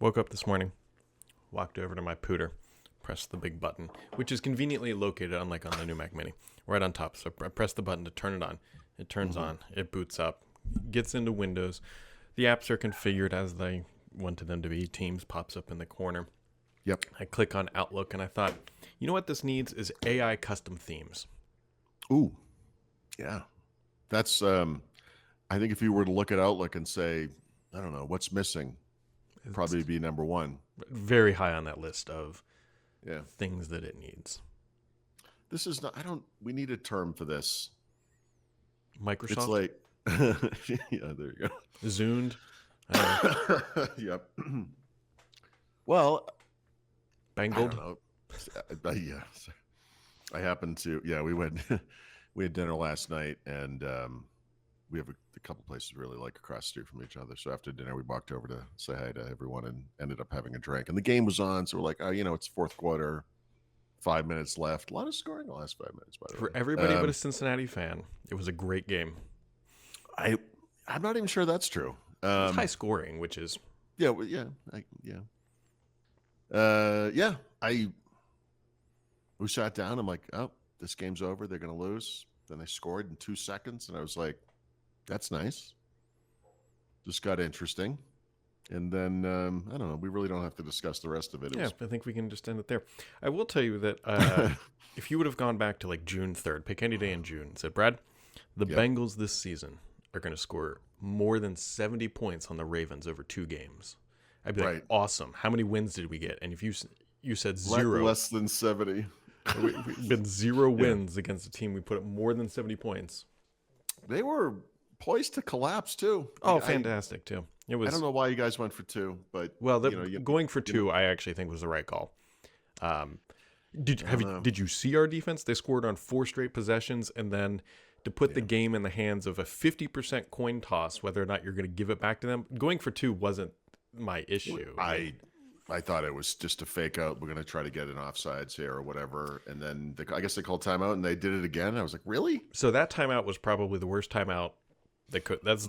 Woke up this morning, walked over to my pooter, pressed the big button, which is conveniently located, unlike on the new Mac Mini, right on top. So I press the button to turn it on. It turns on. It boots up, gets into Windows. The apps are configured as they wanted them to be. Teams pops up in the corner. Yep. I click on Outlook, and I thought, you know what this needs is AI custom themes. Ooh, yeah. That's I think if you were to look at Outlook and say, I don't know, what's missing, probably be number one. Very high on that list of Yeah. things that it needs. This is not we need a term for this. Microsoft, It's like yeah, there you go. Zoomed. Yep. Well, I Bangled. don't know. Yeah. I happened to we had dinner last night, and we have a couple places we really like across the street from each other. So after dinner, we walked over to say hi to everyone and ended up having a drink. And the game was on, so we're like, oh, it's fourth quarter, 5 minutes left. A lot of scoring the last 5 minutes, by the way. For everybody but a Cincinnati fan, it was a great game. I'm not even sure that's true. It's high scoring, which is Yeah, well, yeah, yeah. We sat down. I'm like, oh, this game's over. They're going to lose. Then they scored in 2 seconds, and I was like, that's nice. Just got interesting. And then, I don't know. We really don't have to discuss the rest of it. I think we can just end it there. I will tell you that if you would have gone back to like June 3rd, pick any day in June, and said, Brad, the Bengals this season are going to score more than 70 points on the Ravens over 2 games. I'd be like, awesome. How many wins did we get? And if you said 0. Less than 70. We've been 0 wins against a team. We put up more than 70 points. They were poised to collapse, too. Oh, fantastic, too. It was. I don't know why you guys went for 2, but... Well, going for 2, I actually think was the right call. Did you see our defense? They scored on 4 straight possessions, and then to put the game in the hands of a 50% coin toss, whether or not you're going to give it back to them, going for 2 wasn't my issue. I thought it was just a fake out. We're going to try to get an offsides here or whatever. And then I guess they called timeout, and they did it again. I was like, really? So that timeout was probably the worst timeout they could. That's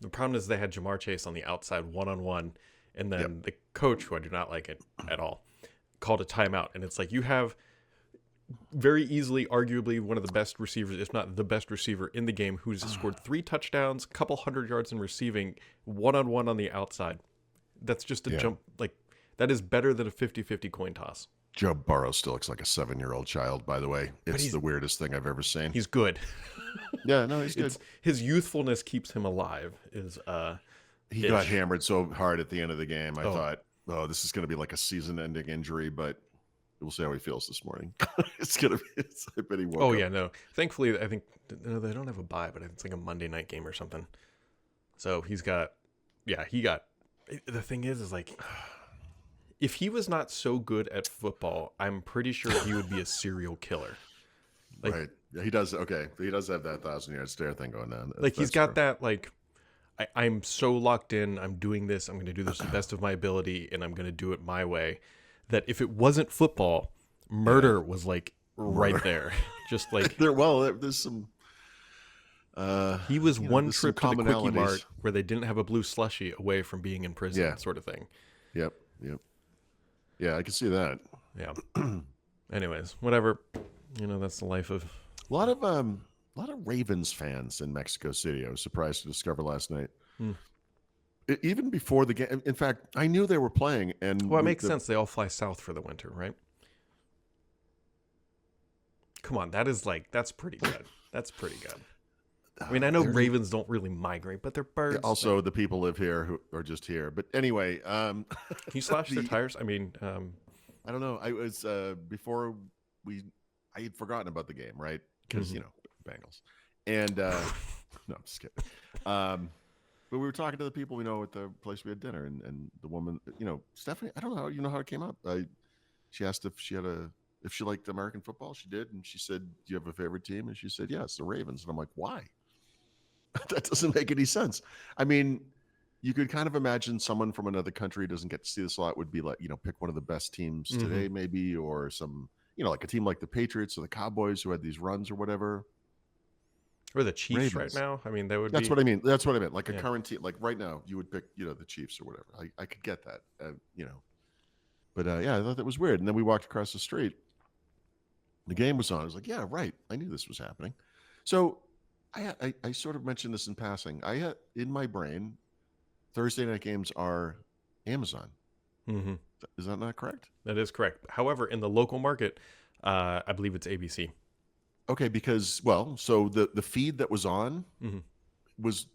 the problem is they had Jamar Chase on the outside one-on-one, and then the coach, who I do not like it at all, called a timeout. And it's like you have very easily, arguably, one of the best receivers, if not the best receiver in the game, who's scored 3 touchdowns, a couple hundred yards in receiving, one-on-one on the outside. That's just a jump. Like, that is better than a 50-50 coin toss. Joe Burrow still looks like a 7-year-old child, by the way. It's the weirdest thing I've ever seen. He's good. Yeah, no, he's good. His youthfulness keeps him alive. He got hammered so hard at the end of the game. I thought, oh, this is going to be like a season-ending injury, but we'll see how he feels this morning. It's going to be. I bet he woke up. Yeah, no. Thankfully, I think they don't have a bye, but it's like a Monday night game or something. So he got. The thing is like, if he was not so good at football, I'm pretty sure he would be a serial killer. Like, right. Yeah, he does. Okay. He does have that 1,000-yard stare thing going on. Like, he's got that, like, I'm so locked in. I'm doing this. I'm going to do this to the best of my ability, and I'm going to do it my way. That if it wasn't football, murder was, like, right there. Just like. There's some. He was one trip to the Quickie Mart where they didn't have a blue slushie away from being in prison, sort of thing. Yep. Yeah, I can see that. Yeah. Anyways, whatever. That's the life of a lot of Ravens fans in Mexico City. I was surprised to discover last night. Even before the game. In fact, I knew they were playing, and it makes sense. They all fly south for the winter, right? Come on, that's pretty good. That's pretty good. I mean, I know Ravens don't really migrate, but they're birds. Also, the people live here who are just here. But anyway, can you slash their tires? I mean, I don't know. I was before I had forgotten about the game, right? Because Bengals, and no, I'm just kidding. But we were talking to the people we know at the place we had dinner, and the woman, Stephanie. I don't know. How it came up. She asked if she liked American football. She did, and she said, "Do you have a favorite team?" And she said, "Yes, the Ravens." And I'm like, "Why?" That doesn't make any sense. I mean, you could kind of imagine someone from another country doesn't get to see this a lot would be like, pick one of the best teams today, maybe, or some, like a team like the Patriots or the Cowboys who had these runs or whatever. Or the Chiefs Ravens. right now. I mean, that would That's be. what I mean. That's what I meant. Like a Yeah. current team. Like right now, you would pick, the Chiefs or whatever. I could get that. But yeah, I thought that was weird. And then we walked across the street. The game was on. I was like, yeah, right. I knew this was happening. So I sort of mentioned this in passing. I had in my brain, Thursday night games are Amazon. Mm-hmm. Is that not correct? That is correct. However, in the local market, I believe it's ABC. Okay, because so the feed that was on was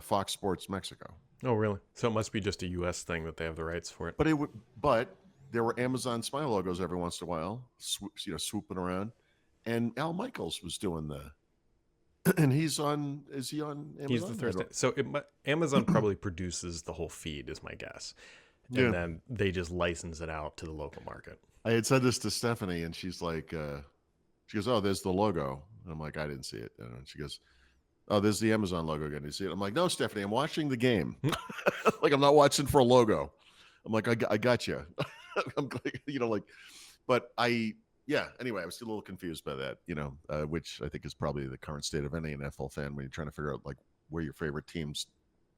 Fox Sports Mexico. Oh, really? So it must be just a U.S. thing that they have the rights for it. But there were Amazon Smile logos every once in a while, swooping around, and Al Michaels was doing and he's on. Is he on Amazon? He's the Thursday. So Amazon probably produces the whole feed, is my guess, and then they just license it out to the local market. I had said this to Stephanie, and she's like, she goes, "Oh, there's the logo." And I'm like, "I didn't see it." And she goes, "Oh, there's the Amazon logo again. You see it?" I'm like, "No, Stephanie, I'm watching the game. Like, I'm not watching for a logo." I'm like, "I got you." I'm like, but anyway, I was a little confused by that, which I think is probably the current state of any NFL fan when you're trying to figure out like where your favorite team's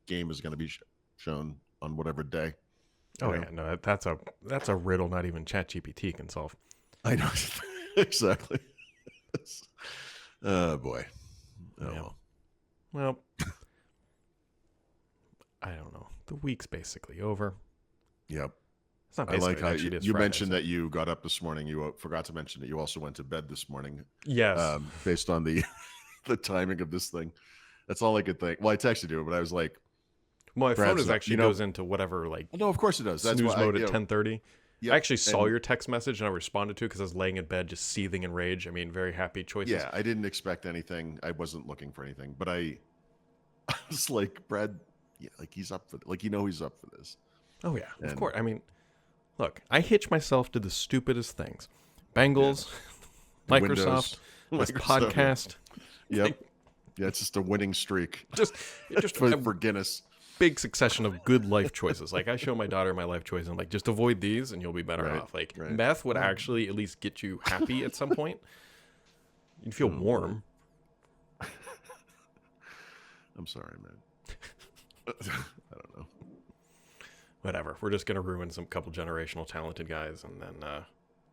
game is going to be shown on whatever day. Oh yeah, no, that's a riddle not even ChatGPT can solve. I know exactly. Oh boy. Oh yeah. Well, I don't know. The week's basically over. Yep. It's not I like how actually, you mentioned that you got up this morning. You forgot to mention that you also went to bed this morning. Yes. Based on the timing of this thing. That's all I could think. Well, I texted you, but I was like, my phone is actually goes into whatever No, of course it does. That's snooze mode at 10:30. Yep. I actually saw your text message and I responded to it because I was laying in bed just seething in rage. I mean, very happy choices. Yeah, I didn't expect anything. I wasn't looking for anything, but I was like, Brad, like he's up for he's up for this. Oh yeah, of course. I mean, look, I hitch myself to the stupidest things. Bengals, Microsoft, this podcast. Yep. Yeah, it's just a winning streak. Just for Guinness. Big succession of good life choices. Like I show my daughter my life choices and like just avoid these and you'll be better off. Like meth would actually at least get you happy at some point. You'd feel warm. I'm sorry, man. I don't know. Whatever. We're just gonna ruin some couple generational talented guys and then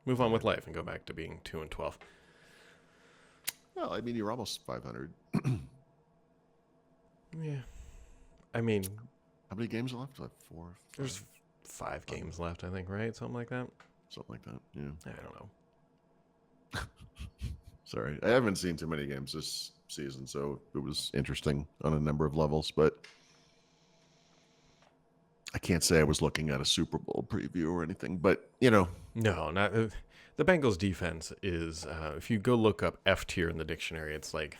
move on with life and go back to being 2-12. Well, I mean, you're almost 500. Yeah. I mean, how many games are left? Like 4? 5? There's 5 games left, I think, right? Something like that. Something like that. Yeah. I don't know. Sorry, I haven't seen too many games this season, so it was interesting on a number of levels. But I can't say I was looking at a Super Bowl preview or anything. But no, not the Bengals defense is. If you go look up F tier in the dictionary, it's like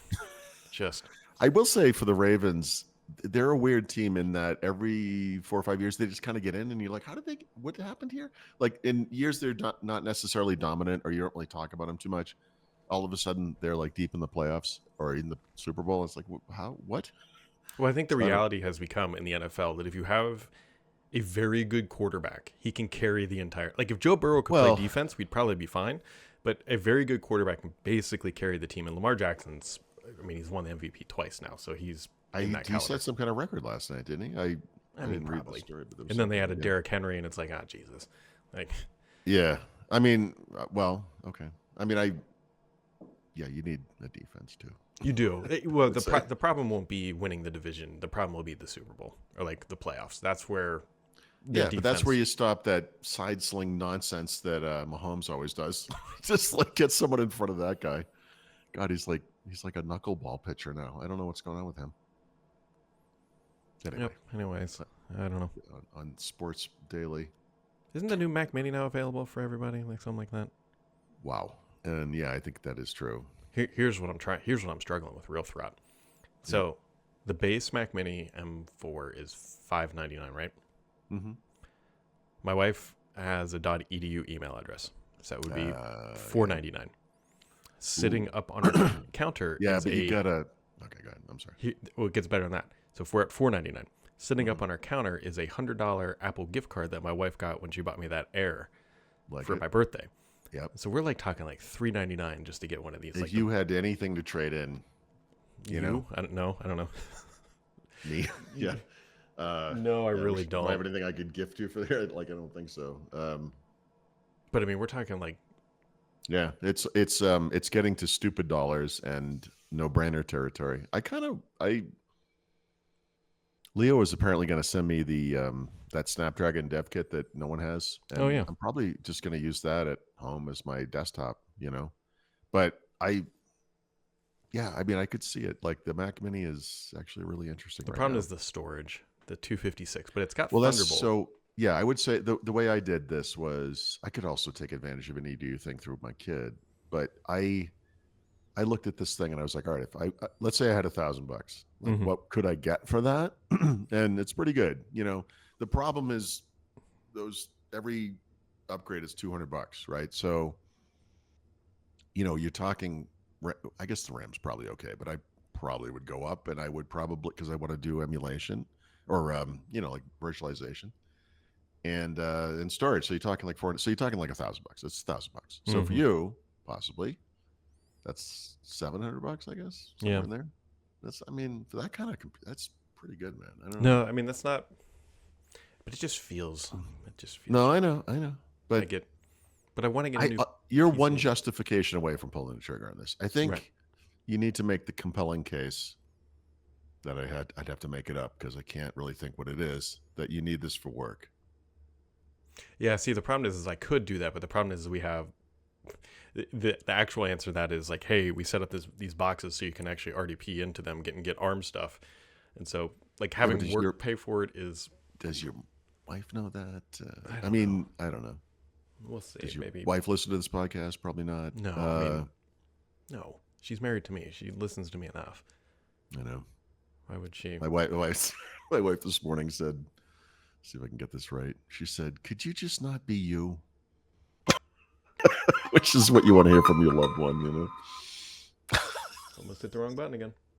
just. I will say for the Ravens, they're a weird team in that every 4 or 5 years they just kind of get in and you're like, what happened here? Like in years they're not necessarily dominant or you don't really talk about them too much. All of a sudden they're like deep in the playoffs or in the Super Bowl. It's like, what? Well, I think the reality has become in the NFL that if you have a very good quarterback, he can carry the entire, like if Joe Burrow could play defense, we'd probably be fine. But a very good quarterback can basically carry the team. And Lamar Jackson's, I mean, he's won the MVP twice now. So he's, he set some kind of record last night, didn't he? I didn't read the story, but and then they added Derrick Henry, and it's like, Jesus, like, yeah. I mean, okay. I mean, you need a defense too. You do. Well, the problem won't be winning the division. The problem will be the Super Bowl or like the playoffs. That's where. But that's where you stop that side sling nonsense that Mahomes always does. Just like get someone in front of that guy. God, he's like a knuckleball pitcher now. I don't know what's going on with him. Anyway. Yep. Anyways, I don't know. On Sports Daily. Isn't the new Mac Mini now available for everybody? Like something like that? Wow. And yeah, I think that is true. Here's what I'm struggling with real throughout. So the base Mac Mini M4 is $599, right? Mm-hmm. My wife has a .edu email address. So that would be $499. Sitting up on her counter is you gotta... Okay, go ahead. I'm sorry. It gets better than that. So if we're at $499, sitting up on our counter is a $100 Apple gift card that my wife got when she bought me that Air for my birthday. Yep. So we're like talking like $399 just to get one of these. If Like you had anything to trade in, you know, I don't know. I don't know. me, yeah. No, I Yeah, really do I have don't. anything I could gift you for there? Like, I don't think so. But I mean, we're talking like Yeah, it's getting to stupid dollars and no brainer territory. Leo is apparently going to send me the that Snapdragon dev kit that no one has, oh and yeah. I'm probably just going to use that at home as my desktop. You know, but yeah, I mean, I could see it. Like the Mac Mini is actually really interesting. The right problem now. is the storage, the 256, but it's got Well, that's Thunderbolt. so. Yeah, I would say the way I did this was I could also take advantage of an EDU thing through my kid, but I looked at this thing and I was like, all right, if let's say I had $1,000, like Mhm. what could I get for that? And it's pretty good. You know, the problem is every upgrade is $200, right? So, you know, you're talking. I guess the RAM's probably okay, but I probably would go up, and I would probably because I want to do emulation or you know, like virtualization and storage. So you're talking like 400. So you're talking like $1,000. It's $1,000. So for Mhm. you, possibly that's $700, I guess, somewhere Yeah. in there. I mean, for that kind of, that's pretty good, man. I don't know. No, I mean that's not. But it just feels. It just feels. No, I know, I but get. But I want to get a new. you're one PC. justification away from pulling the trigger on this. I think Right. you need to make the compelling case that I'd have to make it up because I can't really think what it is that you need this for work. Yeah. See, the problem is I could do that, but the problem is we have. The actual answer to that is like, hey, we set up these boxes so you can actually RDP into them, get ARM stuff, and so like having does work your- pay for it is. Does your wife know that? I I don't mean, I don't know. We'll see. Does your Maybe. wife listen to this podcast? Probably not. No, I mean, no. She's married to me. She listens to me enough. I know. Why would she? My wife my wife this morning said, see if I can get this right. She said, could you just not be you? Which is what you want to hear from your loved one, you know? Almost hit the wrong button again.